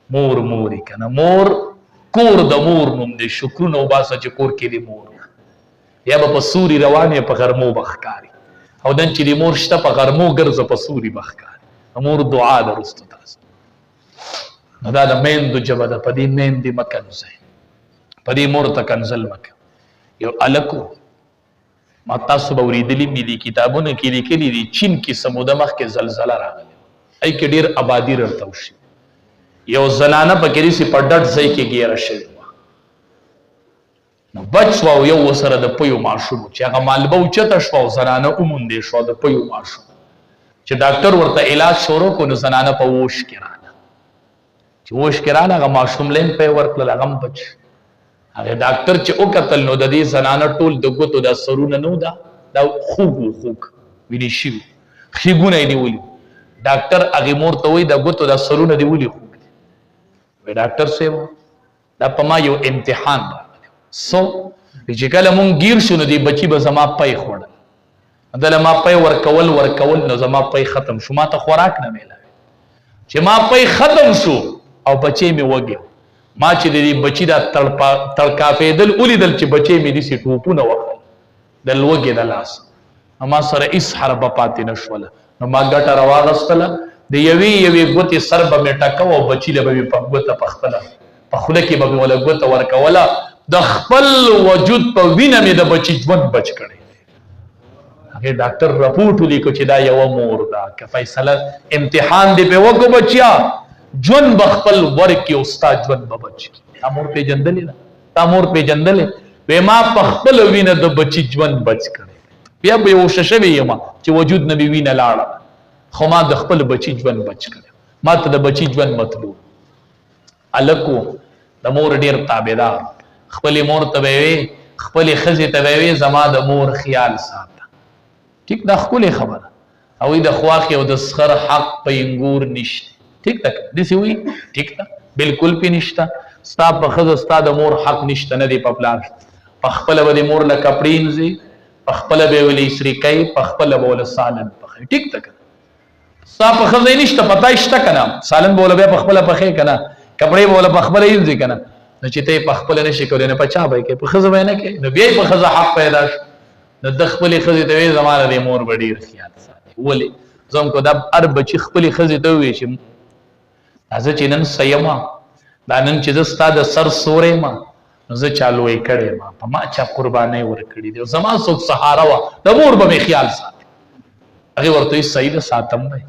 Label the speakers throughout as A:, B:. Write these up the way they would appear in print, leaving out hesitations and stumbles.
A: مور موري کنه مور کور د مور نوم دی شکرونه وباسه چې کور کې دی مور یا به په سوري روان یا په غرمو بخکاري او نن چې دی مور شته په غرمو ګرځه په سوري بخکاري مور دعا ده رستو تاسو نو دا د میندو ژبه ده په دې میندې مه کنځئ په دې مور ته کنځل مه کوئ یو هلک ما تاسو به اورېدلي ملي کتابونو کې لیکلي دي چین کې څه موده مخکې زلزله راغلې ای کې ډېر آبادي رټو شي یو زنانه پکې داسې په ډډ ځای کې ګیره شوې وه نو بچ شوه او یو ورسره د پیو ماشوم چې هغه مالبه اوچته شوه او زنانه وموندې شوه د پیو ماشوم چې ډاکټر ورته علاج شروع کړو نو زنانه په ووش کې راغله چې ووش کې راغله هغه ماشوم له هم پی ورکړل هغه هم بچ هغه ډاکټر چې وکتل نو د دې زنانه ټول د ګوتو دا سرونه نه دا خوږ وینې شوي ښېګونه یې نیولي ډاکټر هغې مور ته وایي د ګوتو دا سرونه دې ولې خوږ دي وایي ډاکټر صاحب دا په ما یو امتحان راغلی سو چې کله مونږ ګیر شو نو دې بچي به زما پی خوړل دله ما پی ورکول نو زما پی ختم شو ما ته خوراک نه میلاوي چې ما پی ختم شو او بچی مې وږی ما چې د دې بچي دا تړکافېدل ولیدل چې بچی مې داسې ټوپونه وخل د لوږې د لاس ما سره هېڅ حربه پاتې نه شوله نو ما ګټه راواغستله د یوې ګوتې سر به مې ټکو او بچي له به مې په ګوته په خپله په خوله کې به مې وله ګوته ورکوله د خپل وجود په وینه مې د بچي ژوند بچ کړی هغې ډاکټر رپورټ ولیکو چې دا یوه مور ده که فیصله امتحان دې پې وکړو بچیا ژوند به خپل ورکړي او ستا ژوند به بچ کړي تا مور پېژندلې ده تا مور پېژندلې وی ما په خپله وینه د بچي ژوند بچ کړی بیا به هوښه شوې یم چې وجود نه مې وینه لاړه خو ما د خپل بچي ژوند بچ کړی ما ته د بچي ژوند مطلوب هلک و د مور ډېر تابعدار خپلې مور ته به یې وې خپلې ښځې ته به یې وې زما د مور خیال ساته ټیک دا ښکلې خبره هغوی د خواښې او د سخر حق په انګور نشته ٹھیک تک دسی ہوئی ٹھیک تا بالکل پی نشتا ستا په ښځه ستا د مور حق نشته نه دی په پلار په خپله به د مور له کپړې انځي په خپله به یې ولې اسرې کوي په خپله به ولې سالن پخوي ټیک ده که ستا په ښځه یې نشته پتا یې شته که نه سالن به ولې بیا په خپله پخې که نه کپړې به ولې په خپله انځي که نه نو چې ته یې په خپله نه شي کولی نو په چا به یې کوې په ښځه به یې نه کوې نو بیا یې په ښځه حق پیدا شو نو د خپلې ښځې ته وایي زما د مور به ډېر خیال ساتي ولې زه هم کو دا هر بچي خپلې ښځې ته ووایي چې زه چې نن څه یم دا نن چې زه ستا د سر سوری یم نو زه چا لوی کړی یم په ما چا قربانۍ ورکړي دي زما څوک سهاره وه د مور به مې خیال ساتي هغې ورته وایي صحیح ده ساتم دی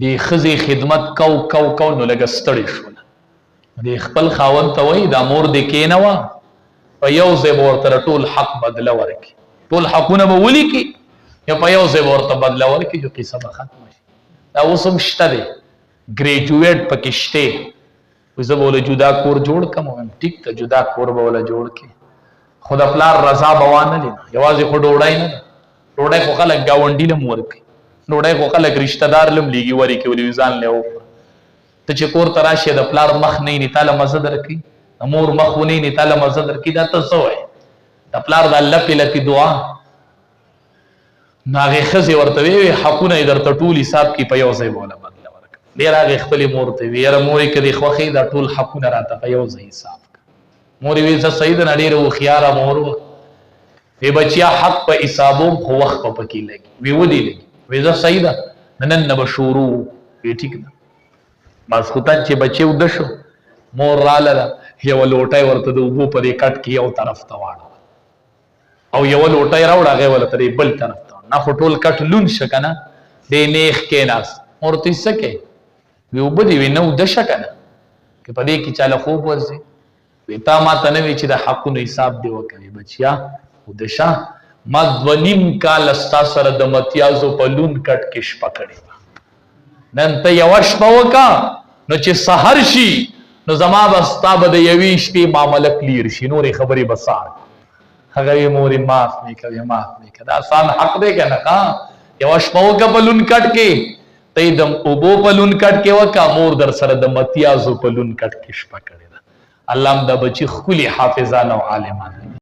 A: دې ښځې خدمت کو نو لږه ستړې شوله دې خپل خاوند ته وایي دا مور دې کېنوه په یو ځای به ورته ټول حق بدله ورکړي ټول حقونه به ولیکي یا په یو ځای به ورته بدله ورکړي چې قصه به ختمه شي دا اوس هم شته دی ګریجویټ پکې شته زه به ولې جدا کور جوړ کړم وایم ټیک ته جدا کور به ولې جوړ کړي خو د پلار رضا به وانه لې یوازې خو ډوډۍ نه ده ډوډۍ خو خلک ګاونډي له هم ورکوي ډوډۍ خو خلک رشته دار له هم لیږي ورکوي ولې ځان له وکړه ته چې کور ته راشې د پلار مخ نه یې تا له مزه درکوي د مور مخ ونه یې تا له مزه درکوي دا ته څه وایې د پلار د الله پلتې دعا نو هغې ښځې ورته ویې حقونه یې درته ټول حساب کړي په یو ځای به وله بدله ورکړه ډېر هغې خپلې مور ته وي یاره مورې که دې خوښوي دا ټول حقونه راته په یو ځای حساب کړه مورې ویل زه صحیح ده نه ډېره هوښیاره مور وه وی بچیا حق په حسابوم خو وخت په پکې لګي وی ودې لګي وی زه صحیح ده نن نه به شروع وی ټیک ده ماسخوتن چې بچی وده شو مور راله یوه لوټی ورته د اوبو په دې کټ کې یو طرف ته واړوه او یوه لوټی راوړه هغې وله ته بل طرف ته نه خو ټول کټ لون شه که نه دی نیغ کېناست مور ته څه کوې وی اوبه دې وی نه وده شه که نه که په دې کې چاله خوب ورځي وی تا ما ته نه وی چې د حقونو حساب دې وکوي بچیا وده شه ما 2.5 کاله ستا سره د متیازو په لون کټ کې شپه کړې وه نن ته یوه شپه وکړه نو چې سحر شي نو زما به ستا به د یوې شپې معامله کلیر شي نورې خبرې به سار هغه وی مورې معاف مې کوې معاف مې کوې دا آسان حق دی که نه ښه یوه شپه وکړه په لون کټ کې ته یې د اوبو په لون کټ کې وکړه مور در سره د متیازو په لون کټ کې شپه کړې ده الله هم دا بچي ښکلي حافظان او عالمان